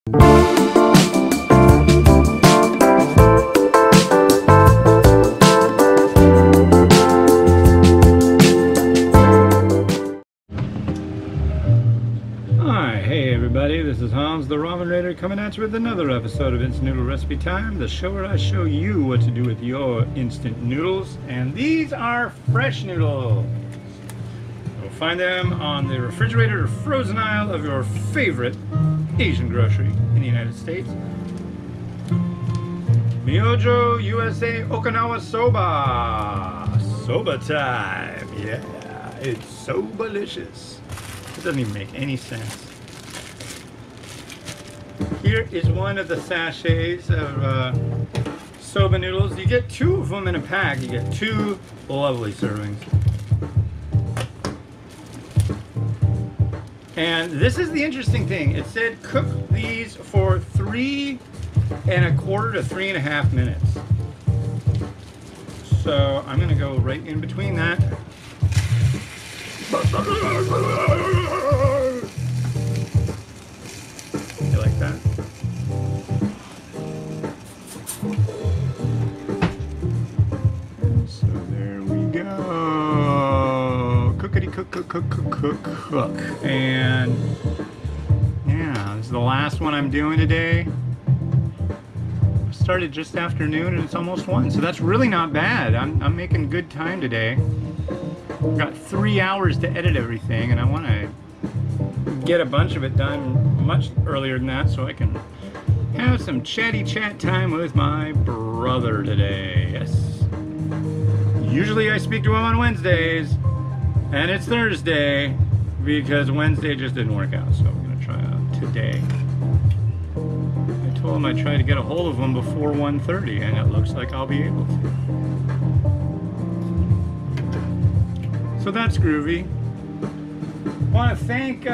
This is Hans the Ramen Raider coming at you with another episode of Instant Noodle Recipe Time, the show where I show you what to do with your instant noodles. And these are fresh noodles. You'll find them on the refrigerator or frozen aisle of your favorite Asian grocery in the United States. Myojo USA Okinawa Soba. Soba time. Yeah, it's so delicious. It doesn't even make any sense. Here is one of the sachets of soba noodles. You get two of them in a pack. You get two lovely servings. And this is the interesting thing. It said cook these for 3 1/4 to 3.5 minutes. So I'm going to go right in between that. You like that? So there we go. Cookity cook, cook, cook, cook, cook, cook. And yeah, this is the last one I'm doing today. I started just after noon and it's almost 1, so that's really not bad. I'm making good time today. I've got 3 hours to edit everything, and I want to get a bunch of it done much earlier than that so I can have some chatty chat time with my brother today. Yes. Usually I speak to him on Wednesdays, and it's Thursday because Wednesday just didn't work out, so I'm going to try out today. I told him I'd try to get a hold of him before 1:30, and it looks like I'll be able to. So that's groovy. I want to thank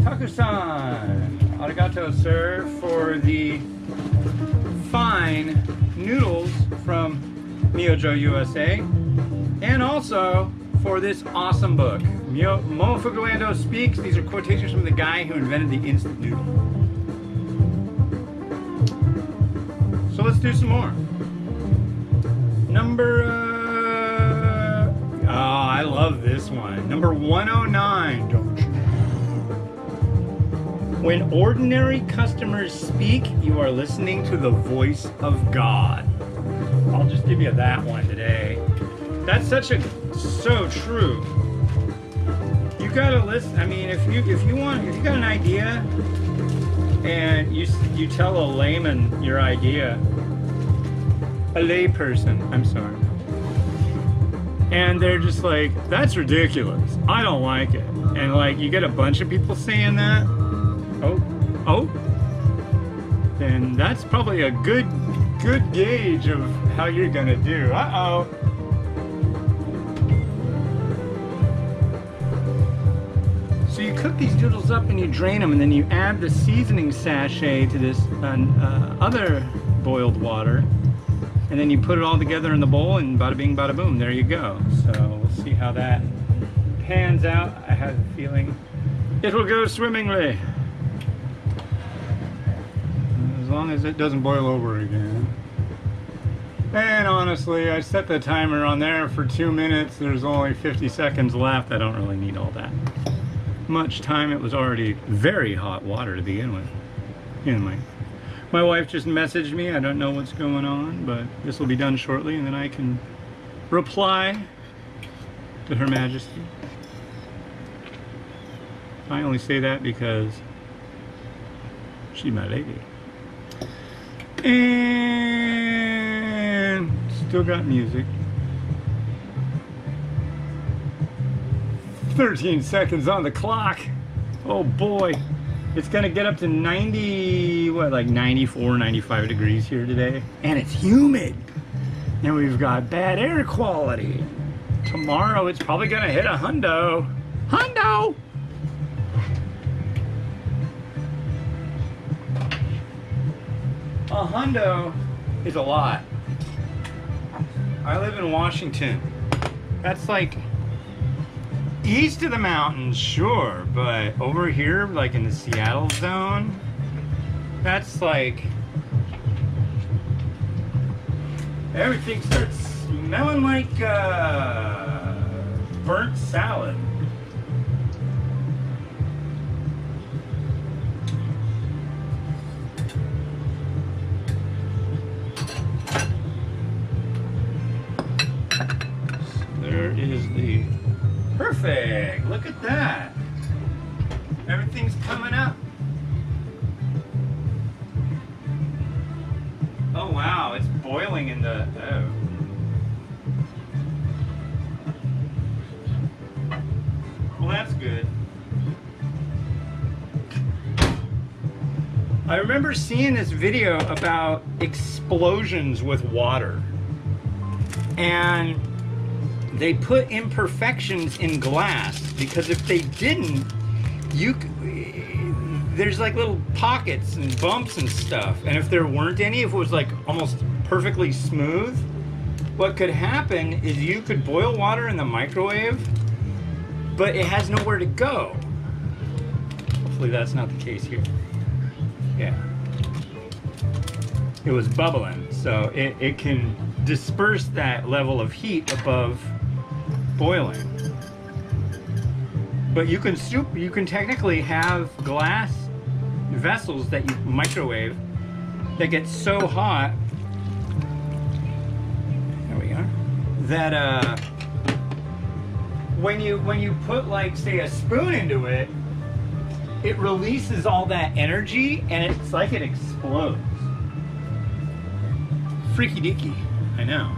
Taku-san, arigato sir, for the fine noodles from Myojo USA, and also for this awesome book, Momofuku Ando Speaks. These are quotations from the guy who invented the instant noodle. So let's do some more. I love this one. Number 109, don't you? When ordinary customers speak, you are listening to the voice of God. I'll just give you that one today. That's so true. You gotta listen. I mean, if you got an idea and you tell a layman your idea, a layperson, I'm sorry. And they're just like, that's ridiculous. I don't like it. And like, you get a bunch of people saying that. Oh. Then that's probably a good gauge of how you're gonna do. Uh-oh. So you cook these noodles up and you drain them, and then you add the seasoning sachet to this other boiled water. And then you put it all together in the bowl, and bada bing, bada boom, there you go. So we'll see how that pans out. I have a feeling it will go swimmingly. As long as it doesn't boil over again. And honestly, I set the timer on there for 2 minutes. There's only 50 seconds left. I don't really need all that much time. It was already very hot water to begin with. Anyway. My wife just messaged me. I don't know what's going on, but this will be done shortly, and then I can reply to Her Majesty. I only say that because she's my lady. And still got music. 13 seconds on the clock. Oh boy. It's gonna get up to 94, 95 degrees here today. And it's humid. And we've got bad air quality. Tomorrow it's probably gonna hit 100. Hundo! A hundo is a lot. I live in Washington. That's like east of the mountains, sure, but over here, like in the Seattle zone, That's like everything starts smelling like burnt salad. There is the perfect. Look at that. Everything's coming up. Oh wow, it's boiling in the Well, that's good. I remember seeing this video about explosions with water. And they put imperfections in glass because if they didn't, there's like little pockets and bumps and stuff. And if there weren't any, if it was like almost perfectly smooth, what could happen is you could boil water in the microwave, but it has nowhere to go. Hopefully that's not the case here. Yeah. It was bubbling, so it can disperse that level of heat above boiling. But you can technically have glass vessels that you microwave that get so hot, there we are, that when you put, like, say, a spoon into it, it releases all that energy and it's like it explodes. Freaky deaky, I know.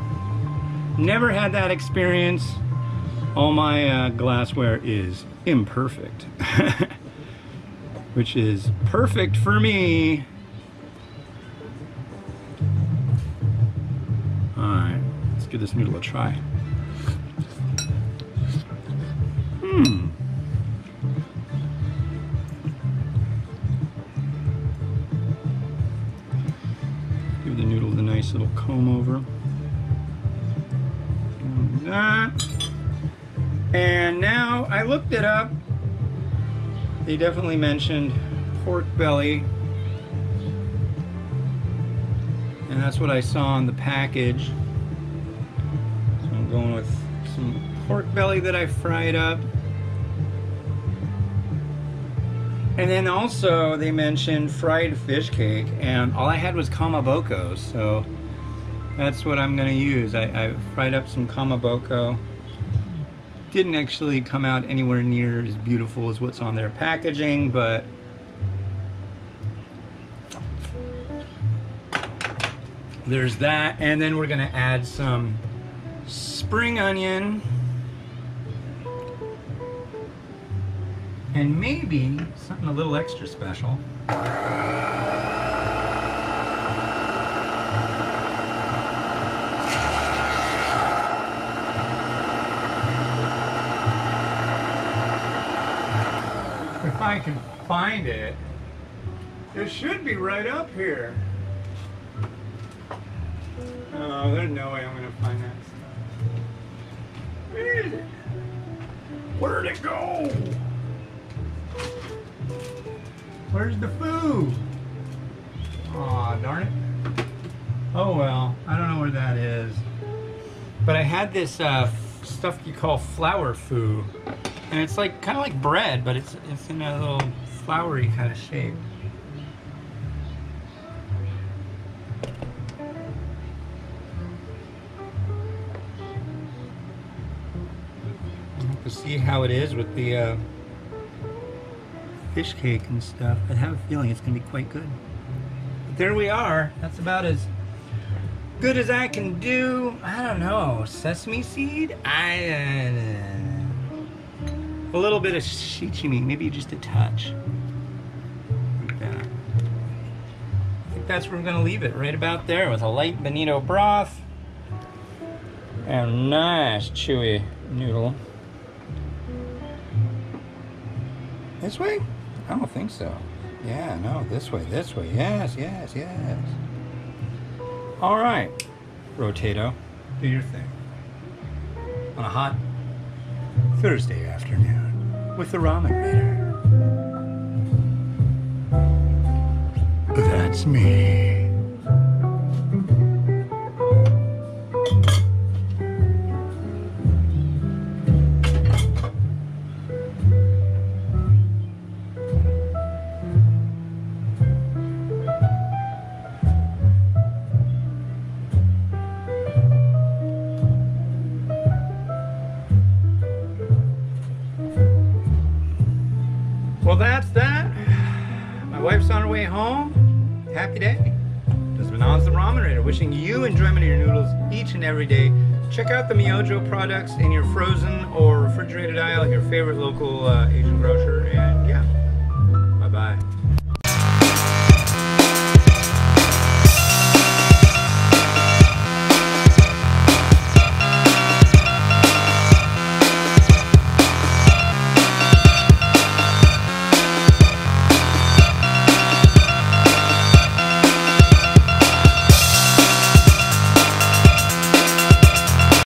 Never had that experience. All my glassware is imperfect, which is perfect for me. All right, let's give this noodle a try. Give the noodle the nice little comb over. Like that. And now I looked it up. They definitely mentioned pork belly. And that's what I saw on the package. So I'm going with some pork belly that I fried up. And then also they mentioned fried fish cake, and all I had was kamaboko, so that's what I'm gonna use. I fried up some kamaboko. Didn't actually come out anywhere near as beautiful as what's on their packaging, but there's that. And then we're gonna add some spring onion and maybe something a little extra special. If I can find it, it should be right up here. Oh, there's no way I'm gonna find that stuff. Where is it? Where'd it go? Where's the food? Aw, darn it. Oh well, I don't know where that is. But I had this stuff you call flour foo. And it's like kind of like bread, but it's in a little floury kind of shape. I'll have to see how it is with the fish cake and stuff. I have a feeling it's going to be quite good. But there we are. That's about as good as I can do. I don't know. Sesame seed? A little bit of shichimi, maybe just a touch. Like that. I think that's where we're gonna leave it, right about there, with a light bonito broth and a nice chewy noodle. This way? I don't think so. Yeah, no, this way, yes, yes, yes. All right, Rotato, do your thing. On a hot Thursday afternoon with the Ramen Reader. That's me. Well, that's that. My wife's on her way home. Happy day. This is Manaz the Ramenerator, wishing you enjoyment of your noodles each and every day. Check out the Myojo products in your frozen or refrigerated aisle, your favorite local Asian grocer.